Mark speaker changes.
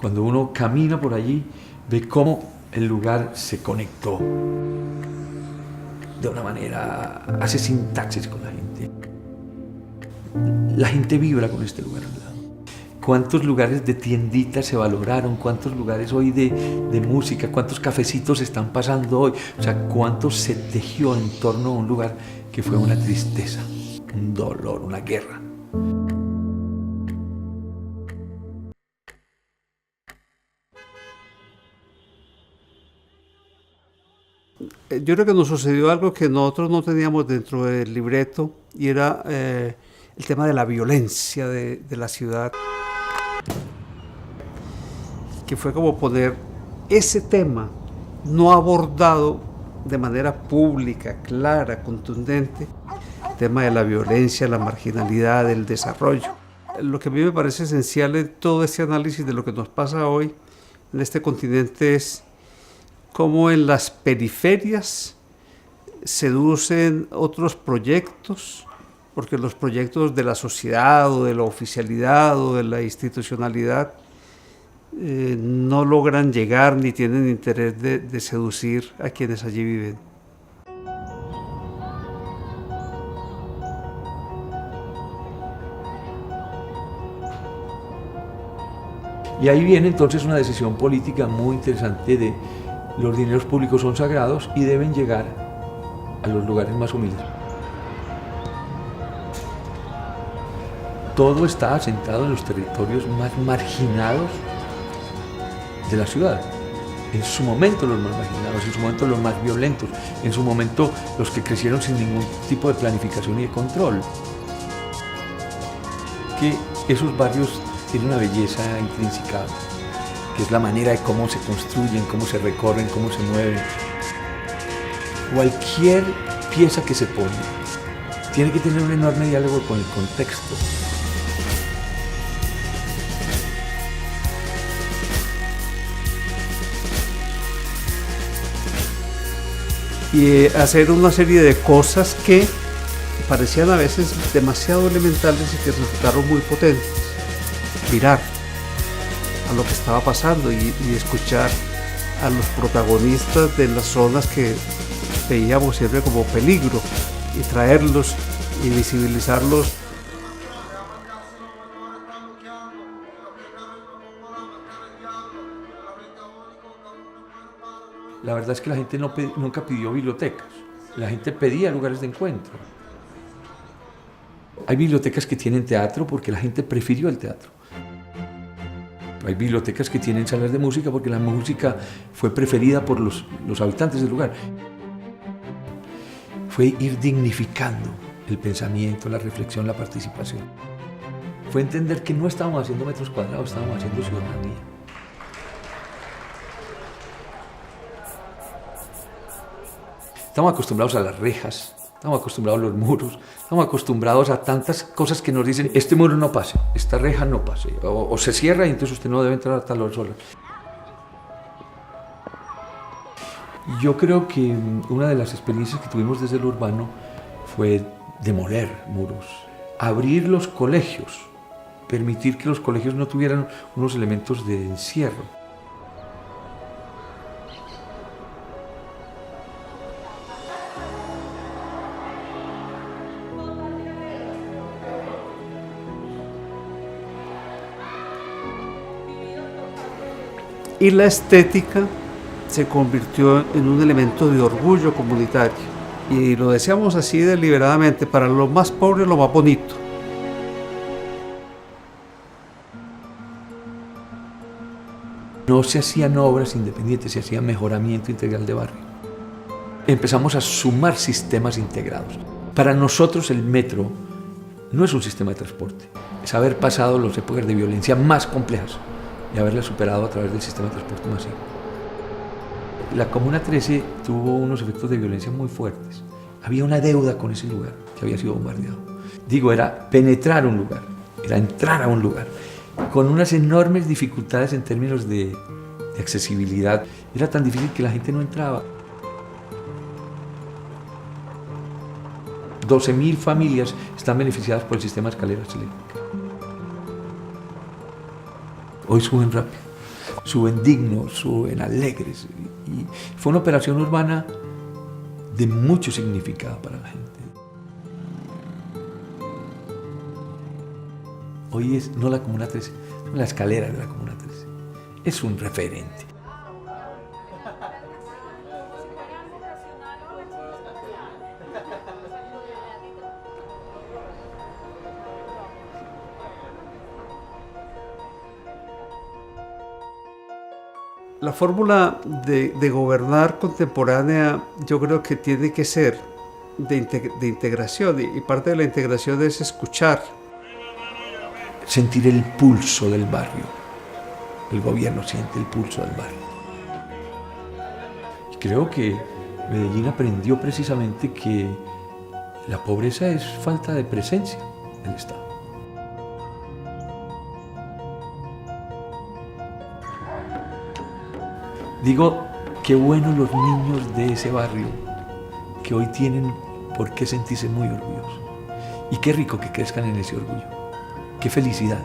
Speaker 1: Cuando uno camina por allí, ve cómo el lugar se conectó de una manera, hace sintaxis con la gente. La gente vibra con este lugar. ¿Cuántos lugares de tienditas se valoraron? ¿Cuántos lugares hoy de música? ¿Cuántos cafecitos están pasando hoy? O sea, ¿cuánto se tejió en torno a un lugar que fue una tristeza, un dolor, una guerra?
Speaker 2: Yo creo que nos sucedió algo que nosotros no teníamos dentro del libreto y era el tema de la violencia de la ciudad, que fue como poner ese tema no abordado de manera pública, clara, contundente, el tema de la violencia, la marginalidad, el desarrollo. Lo que a mí me parece esencial en todo este análisis de lo que nos pasa hoy en este continente es cómo en las periferias seducen otros proyectos, porque los proyectos de la sociedad o de la oficialidad o de la institucionalidad no logran llegar ni tienen interés de seducir a quienes allí viven.
Speaker 1: Y ahí viene entonces una decisión política muy interesante de los dineros públicos son sagrados y deben llegar a los lugares más humildes. Todo está asentado en los territorios más marginados de la ciudad. En su momento los más marginados, en su momento los más violentos, en su momento los que crecieron sin ningún tipo de planificación y de control. Que esos barrios tienen una belleza intrínseca, que es la manera de cómo se construyen, cómo se recorren, cómo se mueven. Cualquier pieza que se pone tiene que tener un enorme diálogo con el contexto.
Speaker 2: Y hacer una serie de cosas que parecían a veces demasiado elementales y que resultaron muy potentes. Mirar a lo que estaba pasando y escuchar a los protagonistas de las zonas que veíamos siempre como peligro y traerlos y visibilizarlos.
Speaker 1: La verdad es que la gente nunca pidió bibliotecas, la gente pedía lugares de encuentro. Hay bibliotecas que tienen teatro porque la gente prefirió el teatro. Hay bibliotecas que tienen salas de música porque la música fue preferida por los habitantes del lugar. Fue ir dignificando el pensamiento, la reflexión, la participación. Fue entender que no estábamos haciendo metros cuadrados, estábamos haciendo ciudadanía. Estamos acostumbrados a las rejas, estamos acostumbrados a los muros, estamos acostumbrados a tantas cosas que nos dicen este muro no pase, esta reja no pase, o se cierra y entonces usted no debe entrar a tal hora sola. Yo creo que una de las experiencias que tuvimos desde lo urbano fue demoler muros, abrir los colegios, permitir que los colegios no tuvieran unos elementos de encierro.
Speaker 2: Y la estética se convirtió en un elemento de orgullo comunitario. Y lo decíamos así deliberadamente, para los más pobres lo más bonito.
Speaker 1: No se hacían obras independientes, se hacía mejoramiento integral de barrio. Empezamos a sumar sistemas integrados. Para nosotros el metro no es un sistema de transporte, es haber pasado las épocas de violencia más complejas y haberlas superado a través del sistema de transporte masivo. La Comuna 13 tuvo unos efectos de violencia muy fuertes. Había una deuda con ese lugar que había sido bombardeado. Digo, era penetrar un lugar, era entrar a un lugar, con unas enormes dificultades en términos de accesibilidad. Era tan difícil que la gente no entraba. 12.000 familias están beneficiadas por el sistema de escaleras eléctricas. Hoy suben rápido. suben dignos, suben alegres. Y fue una operación urbana de mucho significado para la gente. Hoy es no la Comuna 13, no la escalera de la Comuna 13. Es un referente.
Speaker 2: La fórmula de gobernar contemporánea yo creo que tiene que ser de integración, y parte de la integración es escuchar.
Speaker 1: Sentir el pulso del barrio. El gobierno siente el pulso del barrio. Y creo que Medellín aprendió precisamente que la pobreza es falta de presencia del Estado. Digo, qué bueno los niños de ese barrio que hoy tienen por qué sentirse muy orgullosos. Y qué rico que crezcan en ese orgullo. Qué felicidad.